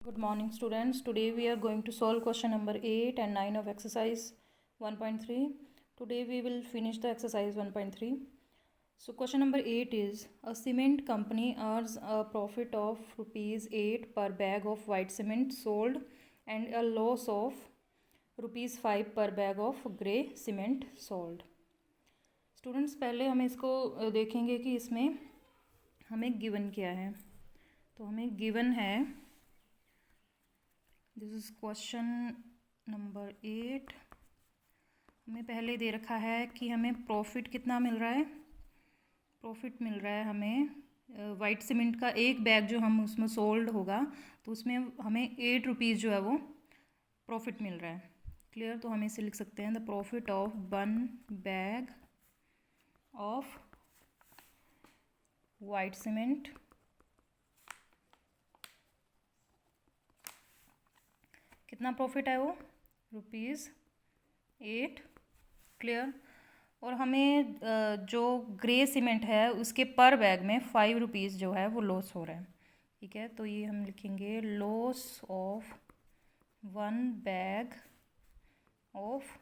Good morning, students. Today we are going to solve question number 8 and 9 of exercise 1.3. Today we will finish the exercise 1.3. So question number 8 is, a cement company earns a profit of rupees 8 per bag of white cement sold and a loss of rupees 5 per bag of grey cement sold. Students पहले हम इसको देखेंगे कि इसमें हमें given क्या है. तो हमें गिवन है, दिस इज़ क्वेश्चन नंबर 8. हमें पहले दे रखा है कि हमें प्रॉफिट कितना मिल रहा है. प्रॉफिट मिल रहा है हमें वाइट सीमेंट का एक बैग जो हम उसमें सोल्ड होगा तो उसमें हमें 8 रुपीज़ जो है वो प्रॉफिट मिल रहा है. क्लियर. तो हम इसे लिख सकते हैं, the profit of 1 bag of white cement कितना प्रॉफिट है वो, ₹8. क्लियर. और हमें जो ग्रे सीमेंट है उसके पर बैग में 5 रुपीज़ जो है वो लॉस हो रहा है. ठीक है. तो ये हम लिखेंगे, loss of 1 bag of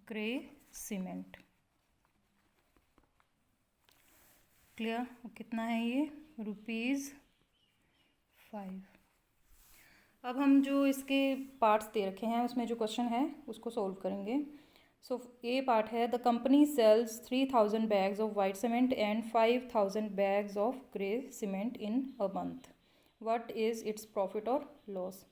grey cement. Clear. कितना है ये, ₹5. अब हम जो इसके पार्ट्स दे रखे हैं उसमें जो क्वेश्चन है उसको सॉल्व करेंगे. सो ए पार्ट है, the company sells 3000 bags of white cement and 5000 bags of grey cement in a month. What is its profit और लॉस.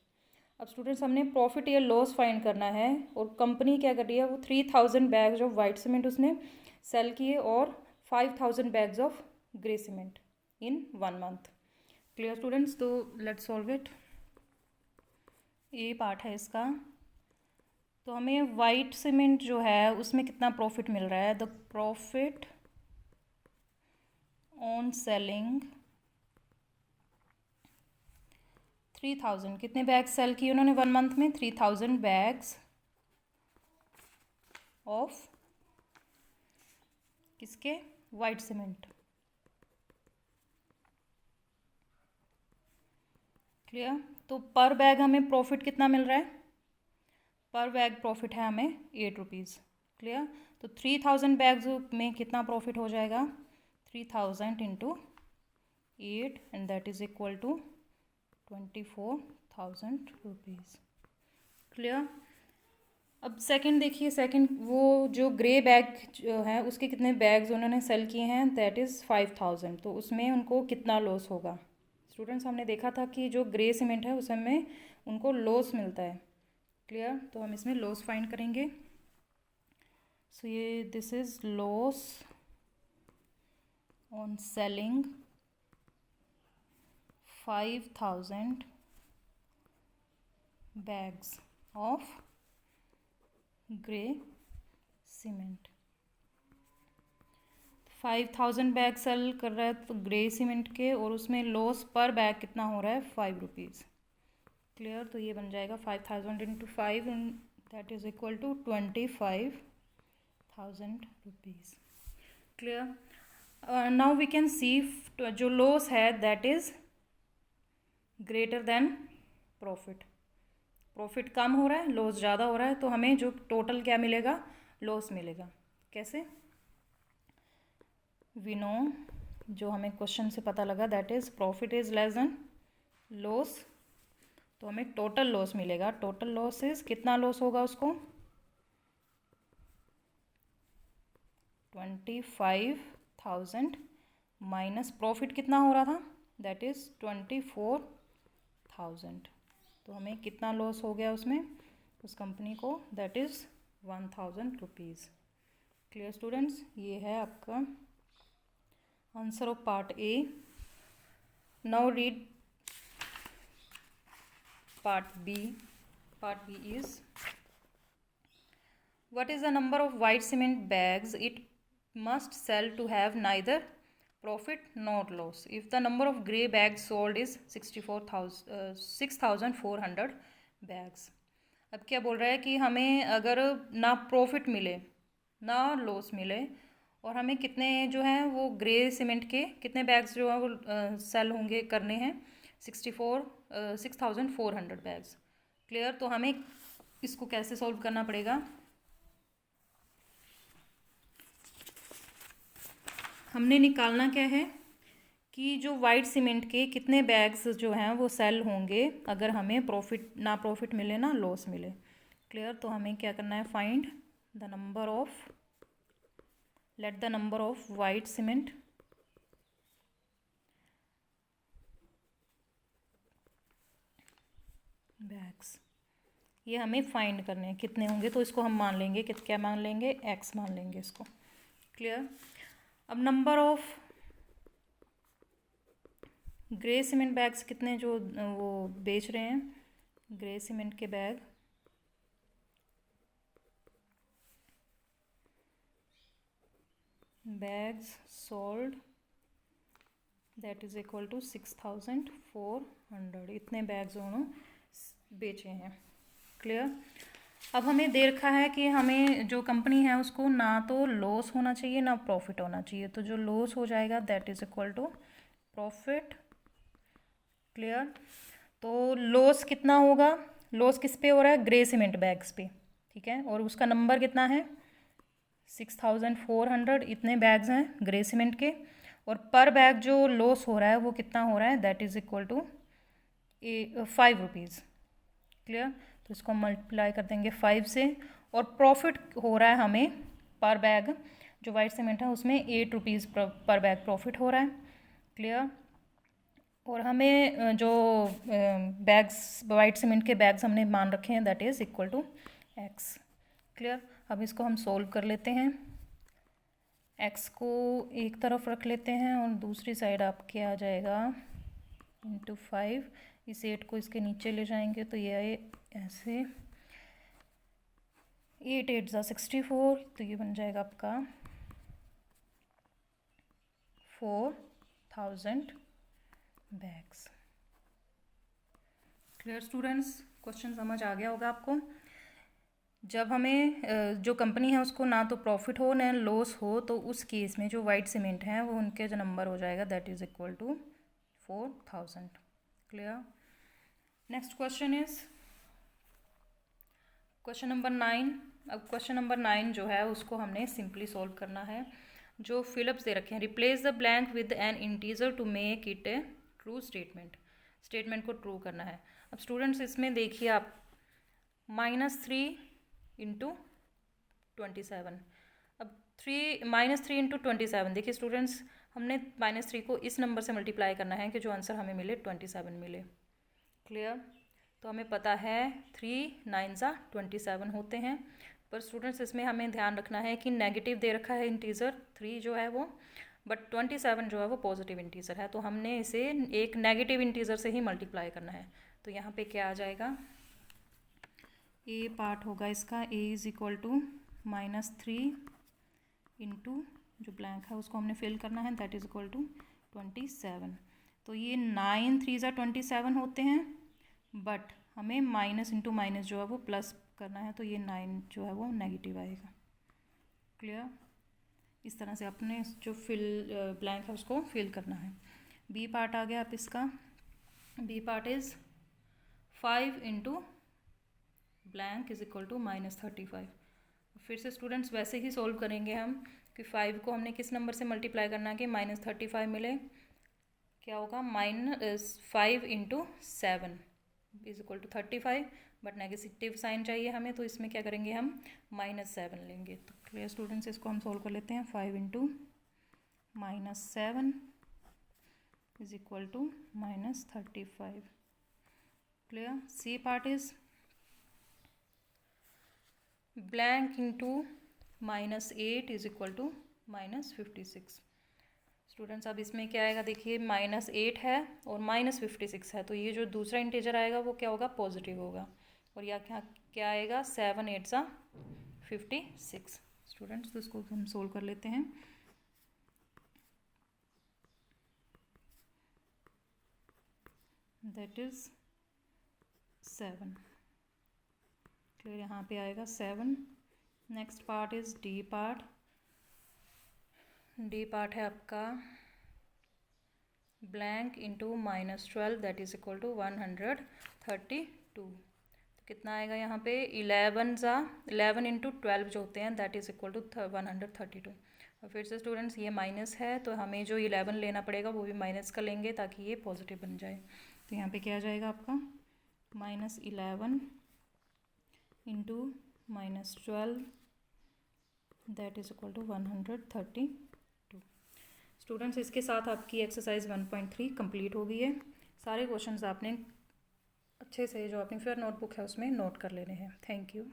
अब स्टूडेंट्स हमने प्रॉफिट या लॉस फाइंड करना है और कंपनी क्या कर रही है, वो 3000 बैग्स ऑफ वाइट सीमेंट उसने सेल किए और 5000 bags of grey cement in 1 month. Clear students. तो लेट्स सॉल्व इट. ये पार्ट है इसका. तो हमें वाइट सीमेंट जो है उसमें कितना प्रॉफिट मिल रहा है, द प्रॉफिट ऑन सेलिंग 3000. कितने बैग्स सेल किए उन्होंने 1 मंथ में, 3000 बैग्स ऑफ किसके, वाइट सीमेंट. क्लियर. तो पर बैग हमें प्रॉफिट कितना मिल रहा है, पर बैग प्रॉफिट है हमें 8 रुपीज़. क्लियर. तो 3000 बैग्स में कितना प्रॉफिट हो जाएगा, 3000 into 8 and that is equal to 24,000 rupees. Clear. अब सेकंड देखिए, सेकंड वो जो ग्रे बैग जो है उसके कितने बैग्स उन्होंने सेल किए हैं, दैट इज़ 5000. तो उसमें उनको कितना लॉस होगा. स्टूडेंट्स हमने देखा था कि जो ग्रे सीमेंट है उसमें उनको लॉस मिलता है. क्लियर. तो हम इसमें लॉस फाइंड करेंगे. सो ये this is loss on selling 5000 bags of grey cement. 5000 bag sell कर रहा है तो ग्रे सीमेंट के, और उसमें लॉस पर बैग कितना हो रहा है, 5 रुपीज़. क्लियर. तो ये बन जाएगा 5000 into 5 that is equal to 25,000 rupees. Clear. Now we can see जो लॉस है that is greater than profit. Profit कम हो रहा है, लॉस ज़्यादा हो रहा है, तो हमें जो टोटल क्या मिलेगा, लॉस मिलेगा. कैसे, वी नो, जो हमें क्वेश्चन से पता लगा, that is profit is less than loss. तो हमें टोटल लॉस मिलेगा. टोटल लॉस इज, कितना लॉस होगा उसको, 25,000 माइनस प्रॉफिट कितना हो रहा था, दैट इज 24,000. तो हमें कितना लॉस हो गया उसमें, उस कंपनी को, that is 1000 rupees. Clear students. ये है आपका answer of part A. Now read part B. Part B is, what is the number of white cement bags it must sell to have neither profit nor loss if the number of grey bags sold is 6,400 bags. अब क्या बोल रहा है कि हमें अगर ना profit मिले ना लॉस मिले और हमें कितने जो हैं वो ग्रे सीमेंट के कितने बैग्स जो हैं वो सेल होंगे करने हैं, 6,400 बैग्स। क्लियर। तो हमें इसको कैसे सॉल्व करना पड़ेगा, हमने निकालना क्या है कि जो वाइट सीमेंट के कितने बैग्स जो हैं वो सेल होंगे अगर हमें प्रॉफिट मिले ना लॉस मिले। क्लियर। तो हमें क्या करना है, find the number of, let the number of white cement bags, ये हमें फाइंड करने हैं कितने होंगे। तो इसको हम मान लेंगे क्या मान लेंगे, एक्स मान लेंगे इसको। क्लियर। अब number of grey cement bags कितने जो वो बेच रहे हैं, ग्रे सीमेंट के bags sold that is equal to 6,400, इतने बैग्स उन्होंने बेचे हैं। क्लियर। अब हमें दे रखा है कि हमें जो कंपनी है उसको ना तो लॉस होना चाहिए ना प्रॉफिट होना चाहिए, तो जो लॉस हो जाएगा that is equal to profit. Clear. तो लॉस कितना होगा, लॉस किस पे हो रहा है, ग्रे सीमेंट बैग्स पे। ठीक है। और उसका नंबर कितना है 6,400, इतने बैग्स हैं ग्रे सीमेंट के। और पर बैग जो लॉस हो रहा है वो कितना हो रहा है, that is equal to 5 rupees. Clear. तो इसको मल्टीप्लाई कर देंगे 5 से। और प्रॉफिट हो रहा है हमें पर बैग, जो वाइट सीमेंट है उसमें 8 रुपीज़ पर बैग प्रॉफिट हो रहा है। क्लियर। और हमें जो बैग्स वाइट सीमेंट के बैग्स हमने मान रखे हैं that is equal to X. Clear. अब इसको हम सोल्व कर लेते हैं। एक्स को एक तरफ रख लेते हैं और दूसरी साइड आपके आ जाएगा इंटू 5। इस 8 को इसके नीचे ले जाएंगे तो ये आए ऐसे, 8 8 ज़ा 64, तो ये बन जाएगा आपका 4,000 बैग्स। क्लियर स्टूडेंट्स, क्वेश्चन समझ आ गया होगा आपको। जब हमें जो कंपनी है उसको ना तो प्रॉफिट हो ना लॉस हो, तो उस केस में जो वाइट सीमेंट है वो उनके जो नंबर हो जाएगा that is equal to 4,000। Clear. Next question is question number 9। अब क्वेश्चन नंबर 9 जो है उसको हमने सिंपली सॉल्व करना है। जो फिलिप्स दे रखे हैं, replace the blank with an integer to make it a true statement, statement को ट्रू करना है। अब स्टूडेंट्स इसमें देखिए आप -3 इंटू 27, अब -3 इंटू 27, देखिए स्टूडेंट्स हमने -3 को इस नंबर से मल्टीप्लाई करना है कि जो आंसर हमें मिले 27 मिले। क्लियर। तो हमें पता है 3 9 ज़ा 27 होते हैं, पर स्टूडेंट्स इसमें हमें ध्यान रखना है कि नेगेटिव दे रखा है इंटीजर 3 जो है वो, बट 27 जो है वो पॉजिटिव इंटीजर है, तो हमने इसे एक नेगेटिव इंटीजर से ही मल्टीप्लाई करना है। तो यहाँ पे क्या आ जाएगा, ए पार्ट होगा इसका, A is equal to -3 into जो ब्लैंक है उसको हमने फिल करना है दैट इज़ इक्वल टू 27। तो ये 9 3 ज़ा 27 होते हैं, बट हमें माइनस इंटू माइनस जो है वो प्लस करना है, तो ये 9 जो है वो नेगेटिव आएगा। क्लियर। इस तरह से अपने जो ब्लैंक है उसको फिल करना है। बी पार्ट आ गया आप इसका, B part is 5 into blank is equal to -35। फिर से स्टूडेंट्स वैसे ही सोल्व करेंगे हम कि 5 को हमने किस नंबर से मल्टीप्लाई करना है कि -35 मिले, क्या होगा -5 into 7 is equal to 35, but negative sign चाहिए हमें, तो इसमें क्या करेंगे हम -7 लेंगे। तो क्लियर स्टूडेंट्स, इसको हम सोल्व कर लेते हैं। 5 into -7 is equal to -35। Clear. C part is blank into -8 is equal to -56। Students अब इसमें क्या आएगा, देखिए -8 है और -56 है, तो ये जो दूसरा इंटीजर आएगा वो क्या होगा, पॉजिटिव होगा। और यहाँ क्या आएगा, 7 8 ज़ा 56। स्टूडेंट्स तो इसको हम सोल्व कर लेते हैं। That is 7। क्लियर। यहाँ पे आएगा 7। Next part is D part. D part है आपका blank into -12 that is equal to 132। तो कितना आएगा यहाँ पे 11 इंटू 12 जो होते हैं दैट इज इक्वल टू 132। और फिर से स्टूडेंट्स ये माइनस है तो हमें जो 11 लेना पड़ेगा वो भी माइनस का लेंगे ताकि ये पॉजिटिव बन जाए। तो यहाँ पे क्या आ जाएगा आपका -11 into -12 that is equal to 132। Students इसके साथ आपकी एक्सरसाइज 1.3 कंप्लीट हो गई है। सारे क्वेश्चंस आपने अच्छे से जो अपनी फिर नोटबुक है उसमें नोट कर लेने हैं। Thank you.